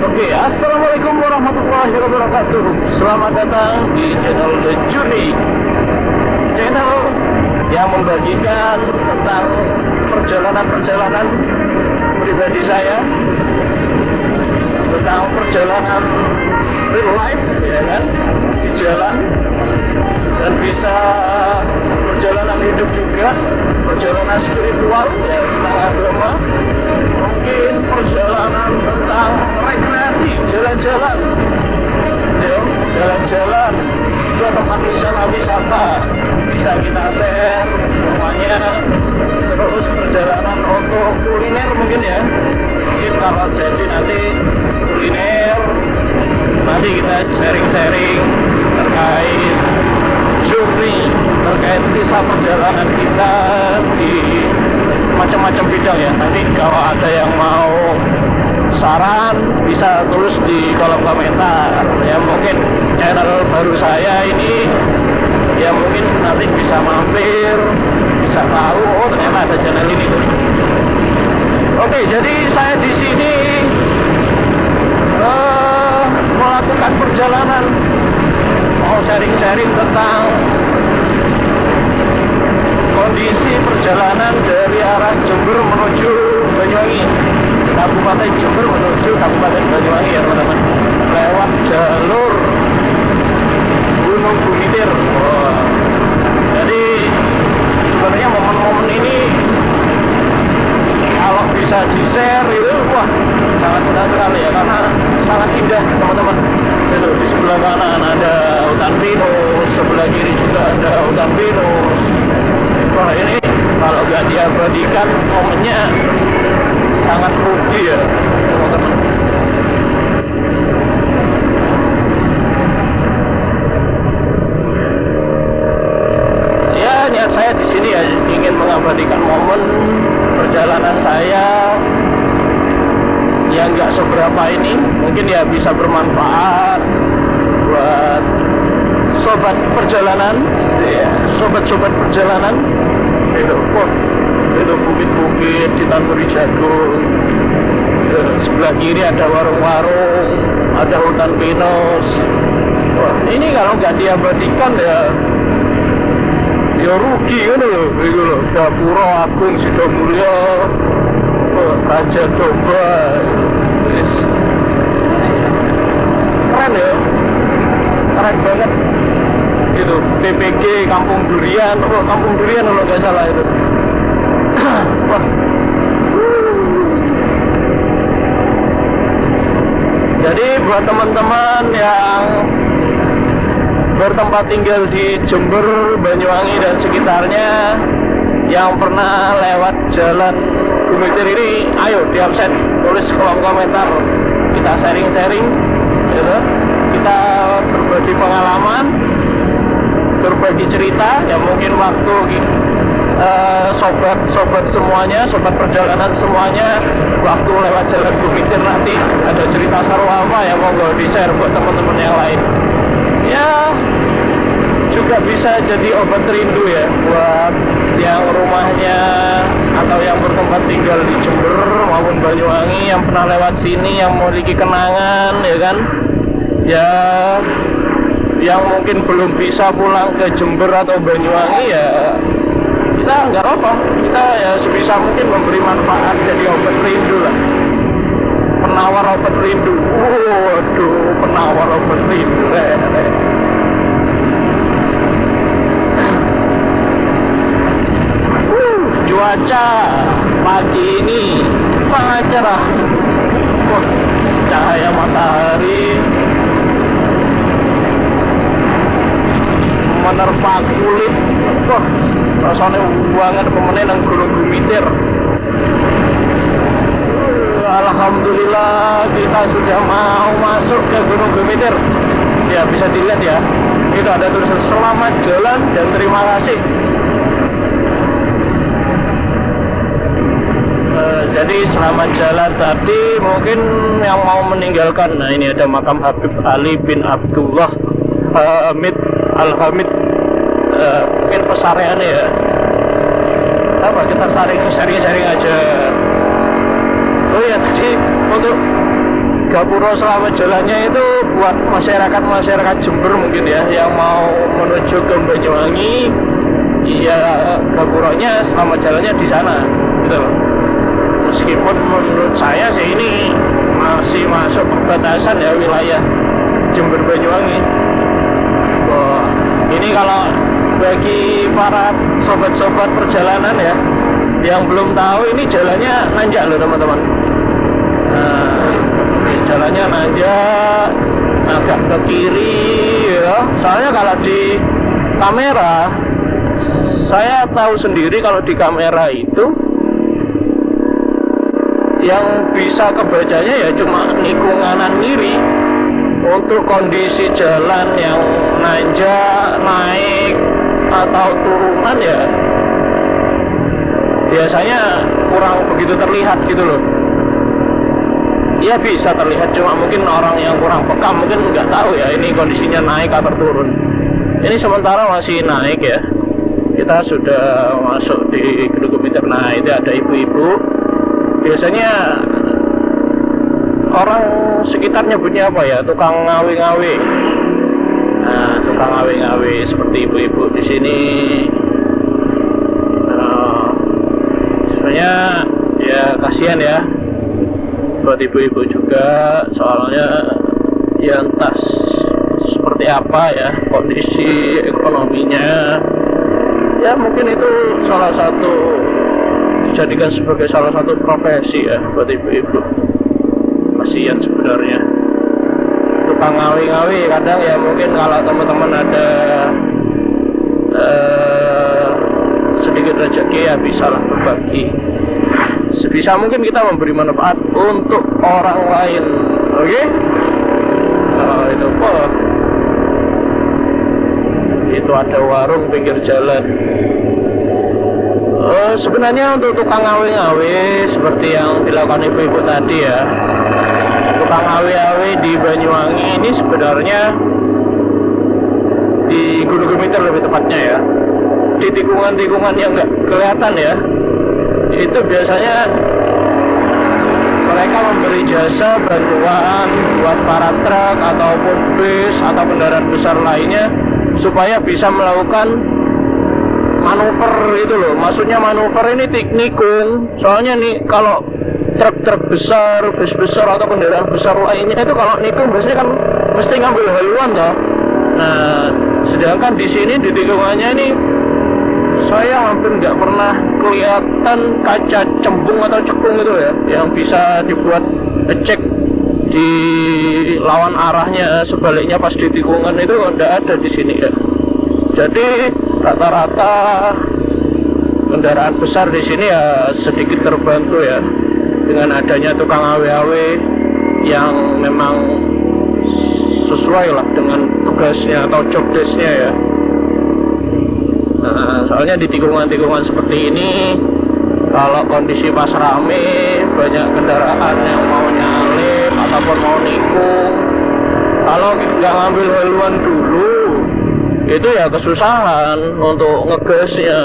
Oke, assalamualaikum warahmatullahi wabarakatuh. Selamat datang di channel The Journey, channel yang membagikan tentang perjalanan-perjalanan pribadi saya, tentang perjalanan real life, ya kan, di jalan, dan bisa perjalanan hidup juga, perjalanan spiritual, ya, tentang agama, mungkin perjalanan tentang rekreasi, jalan-jalan, ya, jalan-jalan ke tempat wisata bisa kita share semuanya. Terus perjalanan untuk kuliner mungkin ya, mungkin kalau jadi nanti kuliner, nanti kita sharing-sharing terkait journey, terkait kisah perjalanan kita di macam-macam bidang ya. Nanti kalau ada yang mau saran bisa tulis di kolom komentar ya. Mungkin channel baru saya ini ya, mungkin nanti bisa mampir, bisa tahu oh ternyata ada channel ini tuh. Oke, jadi saya di sini melakukan perjalanan, mau sharing-sharing tentang kondisi perjalanan dari arah Jember menuju Banyuwangi, Kabupaten Jember menuju Kabupaten Banyuwangi ya teman-teman, lewat jalur Gunung Bumitir. Jadi sebenarnya momen-momen ini kalau bisa di-share itu wah sangat senang sekali ya, karena sangat indah teman-teman. Itu di sebelah kanan ada hutan pinus, sebelah kiri juga ada hutan pinus. Wah, ini kalau nggak diabadikan momennya sangat rugi ya teman-teman. Ya, niat saya di sini ya ingin mengabadikan momen perjalanan saya yang nggak seberapa ini, mungkin ya bisa bermanfaat buat sobat perjalanan, ya, sobat-sobat perjalanan. Itu, wah, itu bukit-bukit di Tanburi Jagung. Sebelah kiri ada warung-warung, ada hutan pinus. Wah, ini kalau nggak diabadikan ya rugi kan loh. Itu loh, Gapura Agung Sidomulyo, Raja Domba, keren ya, keren banget. Itu TPG Kampung Durian, Kampung Durian kalau nggak salah itu. Wah. Jadi buat teman-teman yang bertempat tinggal di Jember, Banyuwangi dan sekitarnya, yang pernah lewat jalan Bumitir ini, ayo di absen, tulis kolom komentar, kita sharing-sharing gitu. Kita berbagi pengalaman, berbagi cerita ya, mungkin waktu sobat semuanya, sobat perjalanan semuanya, waktu lewat jalan Bumitir nanti ada cerita seru apa ya, monggo di share buat teman-teman yang lain ya. Juga bisa jadi obat rindu ya buat yang rumahnya atau yang bertempat tinggal di Jember maupun Banyuwangi, yang pernah lewat sini, yang memiliki kenangan ya kan ya, yang mungkin belum bisa pulang ke Jember atau Banyuwangi ya, kita nggak apa, kita ya sebisa mungkin memberi manfaat, jadi obat rindu lah, penawar obat rindu. Waduh, penawar obat rindu. Cuaca pagi ini sangat cerah. Wah, cahaya matahari menerpa kulit. Wah, rasanya banget pemenang nang Gunung Bumitir. Alhamdulillah kita sudah mau masuk ke Gunung Bumitir. Ya, bisa dilihat ya, itu ada tulisan selamat jalan dan terima kasih. Jadi selamat jalan tadi mungkin yang mau meninggalkan. Nah, ini ada makam Habib Ali bin Abdullah Hamid Al-Hamid, mungkin pesareannya ya. Apa kita sharing aja. Oh ya, tadi untuk gapura selama jalannya itu buat masyarakat Jember mungkin ya yang mau menuju ke Banyuwangi, ya gapuranya selama jalannya di sana gitu loh. Meskipun menurut saya sih ini masih masuk perbatasan ya wilayah Jember Banyuwangi. Wah, ini kalau bagi para sobat-sobat perjalanan ya yang belum tahu, ini jalannya nanjak loh teman-teman. Jalannya nanjak agak ke kiri ya. Soalnya kalau di kamera, saya tahu sendiri kalau di kamera itu yang bisa kebacanya ya cuma nikunganan kiri. Untuk kondisi jalan yang nanjak, naik atau turunan ya biasanya kurang begitu terlihat gitu loh. Ya bisa terlihat, cuma mungkin orang yang kurang peka mungkin nggak tahu ya ini kondisinya naik atau turun. Ini sementara masih naik ya. Kita sudah masuk di Gedogometer. Nah itu ada ibu-ibu. Biasanya orang sekitar nyebutnya apa ya, tukang ngawe-ngawe. Nah tukang ngawe-ngawe seperti ibu-ibu di sini. Sebenarnya ya kasihan ya buat ibu-ibu juga, soalnya ya entah seperti apa ya kondisi ekonominya, ya mungkin itu salah satu dijadikan sebagai salah satu profesi ya buat ibu-ibu. Kasihan sebenarnya tukang ngawi-ngawi. Kadang ya mungkin kalau teman-teman ada sedikit rezeki ya bisalah berbagi. Sebisa mungkin kita memberi manfaat untuk orang lain, oke? Itu apa? Itu ada warung pinggir jalan. Sebenarnya untuk tukang ngawe-ngawe seperti yang dilakukan ibu-ibu tadi ya, tukang ngawe-ngawe di Banyuwangi ini sebenarnya di Gedogometer lebih tepatnya ya, di tikungan-tikungan yang nggak kelihatan ya, itu biasanya mereka memberi jasa bantuan buat para truk ataupun bis atau kendaraan besar lainnya supaya bisa melakukan manuver itu loh. Maksudnya manuver ini nikung. Soalnya nih kalau truk-truk besar, bis besar atau kendaraan besar lainnya itu kalau nikung biasanya kan mesti ngambil haluan toh. Nah, sedangkan di sini di tikungannya ini saya hampir nggak pernah kelihatan kaca cembung atau cekung itu ya, yang bisa dibuat ngecek di lawan arahnya, sebaliknya pas di tikungan itu nggak ada di sini ya. Jadi rata-rata kendaraan besar di sini ya sedikit terbantu ya dengan adanya tukang awe-awe yang memang sesuai lah dengan tugasnya atau job desk-nya ya. Nah, soalnya di tikungan-tikungan seperti ini kalau kondisi pas rame, banyak kendaraan yang mau nyalip ataupun mau nikung, kalau nggak ngambil haluan dulu itu ya kesusahan untuk ngegasnya.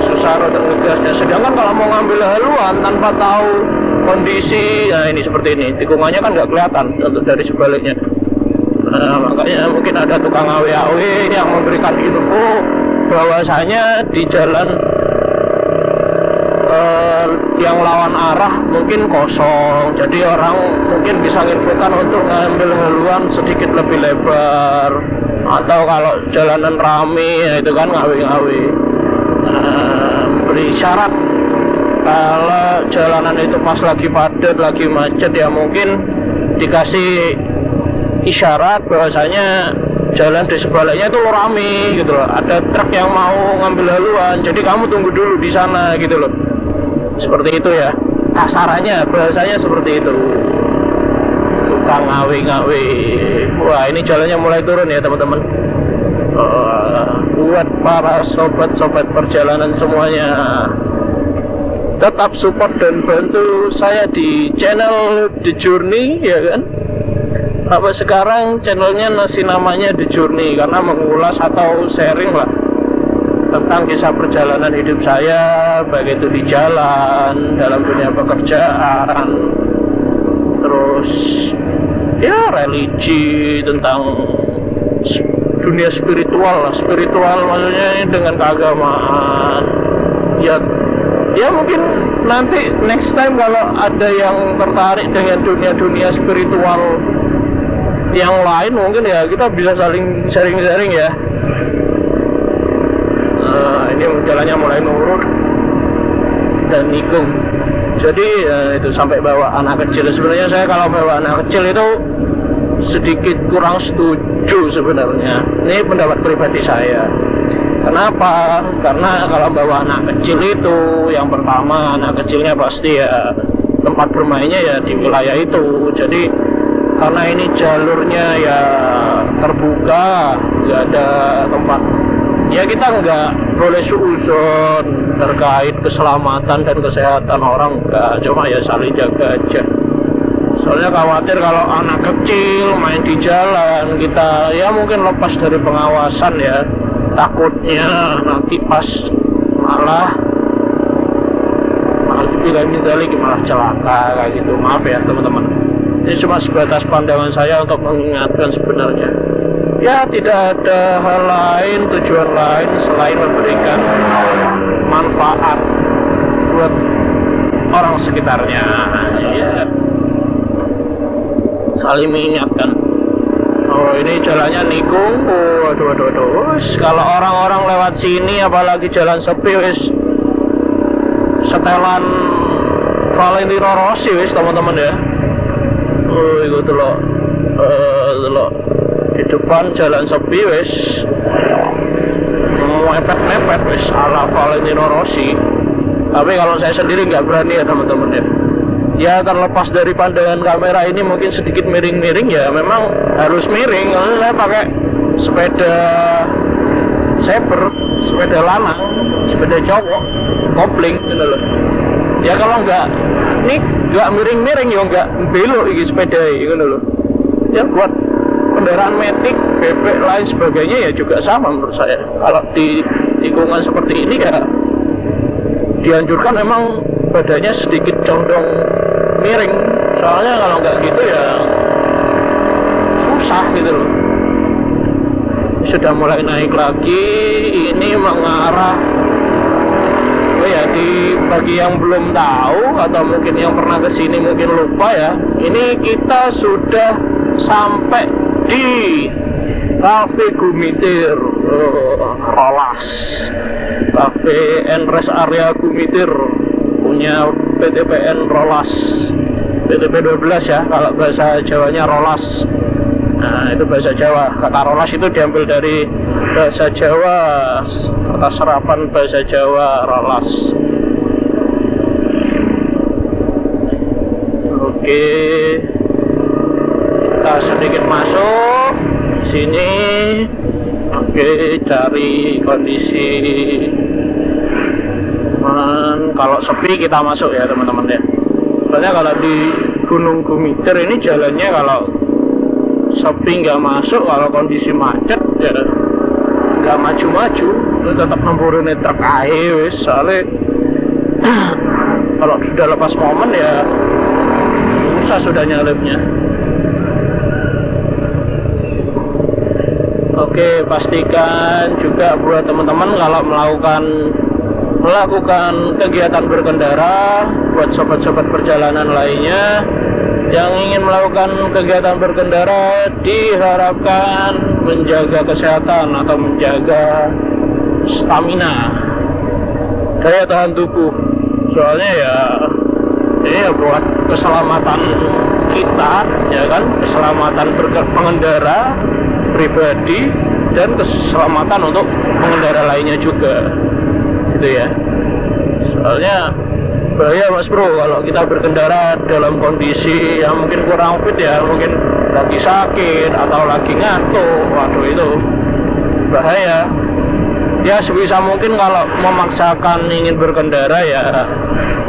Susah untuk ngegasnya. Sedangkan kalau mau ngambil haluan tanpa tahu kondisi, ya ini seperti ini, tikungannya kan nggak kelihatan untuk dari sebaliknya. Makanya mungkin ada tukang awe-awe yang memberikan info bahwasanya di jalan yang lawan arah mungkin kosong, jadi orang mungkin bisa menginfokan untuk ngambil haluan sedikit lebih lebar, atau kalau jalanan rame ya itu kan ngawe-ngawe beri syarat kalau jalanan itu pas lagi padat, lagi macet ya mungkin dikasih isyarat bahwasanya jalan di sebaliknya itu rame gitu loh, ada truk yang mau ngambil haluan, jadi kamu tunggu dulu di sana gitu loh. Seperti itu ya kasarannya, bahasanya seperti itu. Tukang ngawe-ngawe. Wah ini jalannya mulai turun ya teman-teman. Buat para sobat-sobat perjalanan semuanya, tetap support dan bantu saya di channel The Journey ya kan. Sampai sekarang channelnya masih namanya The Journey karena mengulas atau sharing lah tentang kisah perjalanan hidup saya, baik itu di jalan, dalam dunia pekerjaan, terus ya religi, tentang dunia spiritual maksudnya dengan keagamaan. Ya mungkin nanti next time kalau ada yang tertarik dengan dunia spiritual yang lain, mungkin ya kita bisa saling sharing ya. Ini jalannya mulai nurun dan nikung, jadi itu sampai bawa anak kecil. Sebenarnya saya kalau bawa anak kecil itu sedikit kurang setuju sebenarnya. Ini pendapat pribadi saya. Kenapa? Karena kalau bawa anak kecil itu, yang pertama anak kecilnya pasti ya tempat bermainnya ya di wilayah itu. Jadi karena ini jalurnya ya terbuka, nggak ada tempat, ya kita nggak boleh suuzon terkait keselamatan dan kesehatan orang, nggak, cuma ya saling jaga aja. Soalnya khawatir kalau anak kecil main di jalan, kita ya mungkin lepas dari pengawasan ya, takutnya nanti pas malah malah celaka kayak gitu. Maaf ya teman-teman, ini cuma sebatas pandangan saya untuk mengingatkan sebenarnya. Ya tidak ada hal lain, tujuan lain selain memberikan manfaat buat orang sekitarnya ya. Saling mengingatkan. Oh ini jalannya nikung. Waduh. Kalau orang-orang lewat sini, apalagi jalan sepi, wis setelan Valentino Rossi wis teman-teman ya. Oh itu loh, di depan jalan sepi wis mepet wis ala Valentino Rossi. Tapi kalau saya sendiri nggak berani ya teman-teman ya. Ya terlepas dari pandangan kamera ini mungkin sedikit miring-miring, ya memang harus miring. Kalau saya pakai sepeda saber, sepeda lanang, sepeda cowok, kopling gitu loh. Ya kalau nggak miring-miring ya nggak belok iki sepeda gitu loh. Ya buat kendaraan metik, bebek lain sebagainya ya juga sama menurut saya. Kalau di lingkungan seperti ini ya dianjurkan memang badannya sedikit condong miring, soalnya kalau nggak gitu ya susah gitu loh. Sudah mulai naik lagi, ini mengarah di bagi yang belum tahu atau mungkin yang pernah kesini mungkin lupa ya, ini kita sudah sampai di Cafe Gumitir, Rolas, Cafe and Rest Area Gumitir punya PTPN Rolas, PTP 12 ya kalau bahasa Jawanya Rolas. Nah itu bahasa Jawa, kata Rolas itu diambil dari bahasa Jawa, kata serapan bahasa Jawa Rolas. Oke, kita sedikit masuk sini. Oke, cari kondisi. Kalau sepi kita masuk ya teman-teman ya. Soalnya kalau di Gunung Gumitir ini jalannya kalau sepi nggak masuk, kalau kondisi macet ya nggak maju-maju, itu tetap nempurun truk ae wis. Soalnya kalau sudah lepas momen ya susah sudah nyalipnya. Oke, pastikan juga buat teman-teman kalau melakukan kegiatan berkendara, buat sobat-sobat perjalanan lainnya yang ingin melakukan kegiatan berkendara diharapkan menjaga kesehatan atau menjaga stamina, daya tahan tubuh. Soalnya ya ini ya buat keselamatan kita ya kan, keselamatan pengendara pribadi dan keselamatan untuk pengendara lainnya juga gitu ya. Soalnya bahaya mas bro kalau kita berkendara dalam kondisi yang mungkin kurang fit ya, mungkin lagi sakit atau lagi ngantuk, waduh itu bahaya ya. Sebisa mungkin kalau memaksakan ingin berkendara ya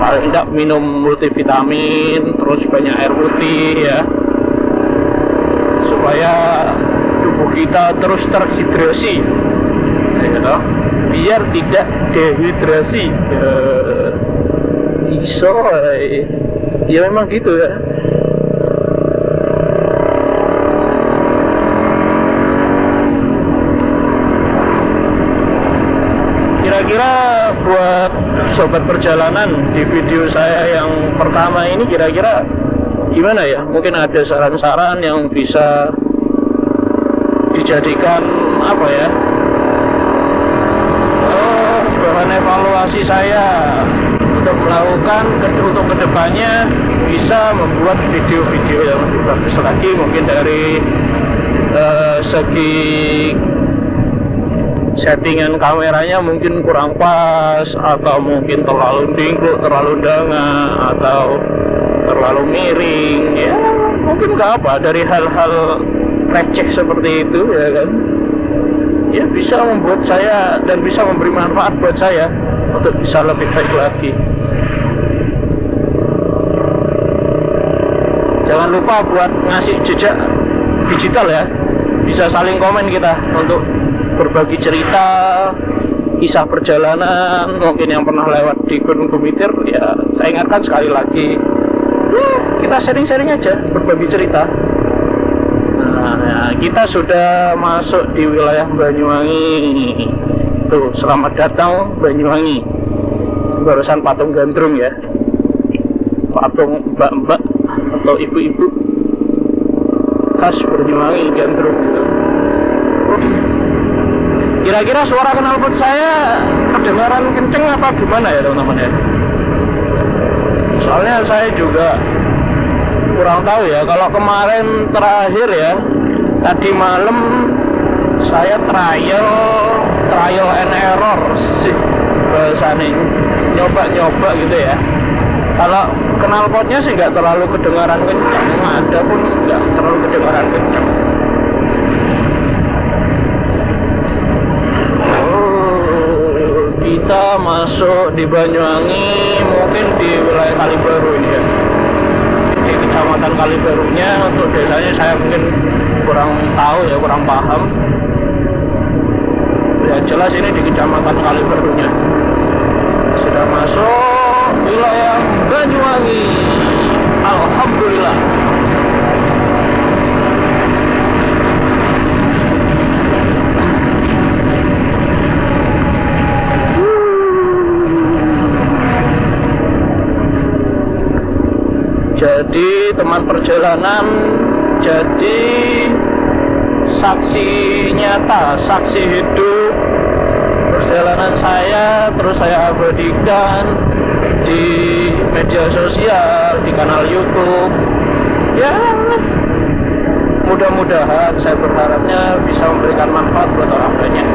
paling tidak minum multivitamin, terus banyak air putih ya, supaya tubuh kita terus terhidrasi gitu. biar tidak dehidrasi. Iso ya memang gitu ya. Kira-kira buat sobat perjalanan, di video saya yang pertama ini kira-kira gimana ya? Mungkin ada saran-saran yang bisa dijadikan apa ya, bahan evaluasi saya untuk melakukan untuk kedepannya, bisa membuat video-video yang lebih bagus lagi. Mungkin dari segi settingan kameranya mungkin kurang pas, atau mungkin terlalu dingkluk, terlalu danga, atau terlalu miring ya, mungkin nggak apa, dari hal-hal receh seperti itu ya kan, ya bisa membuat saya dan bisa memberi manfaat buat saya untuk bisa lebih baik lagi. Jangan lupa buat ngasih jejak digital ya, bisa saling komen kita untuk berbagi cerita, kisah perjalanan, mungkin yang pernah lewat di Gunung Gumitir. Ya saya ingatkan sekali lagi, kita sharing-sharing aja, berbagi cerita. Nah, kita sudah masuk di wilayah Banyuwangi. Tuh, selamat datang Banyuwangi. Barusan patung gandrung ya, patung mbak-mbak atau ibu-ibu khas Banyuwangi gandrung gitu. Kira-kira suara knalpot saya kedengaran kenceng apa gimana ya teman-teman ya? Soalnya saya juga kurang tahu ya. Kalau kemarin terakhir ya, tadi malam saya trial and error sih bahasanya, nyoba gitu ya. Kalau knalpotnya sih nggak terlalu kedengaran kenceng, ada pun nggak terlalu kedengaran kenceng. Kita masuk di Banyuwangi, mungkin di wilayah Kalibaru ini ya, di kecamatan Kalibarunya. Untuk desanya saya mungkin kurang tahu ya, kurang paham. Yang jelas ini di kecamatan Kalibarunya. Sudah masuk wilayah Banyuwangi, alhamdulillah. Jadi teman perjalanan, jadi saksi nyata, saksi hidup perjalanan saya, terus saya abadikan di media sosial, di kanal YouTube. Ya, mudah-mudahan saya berharapnya bisa memberikan manfaat buat orang banyak.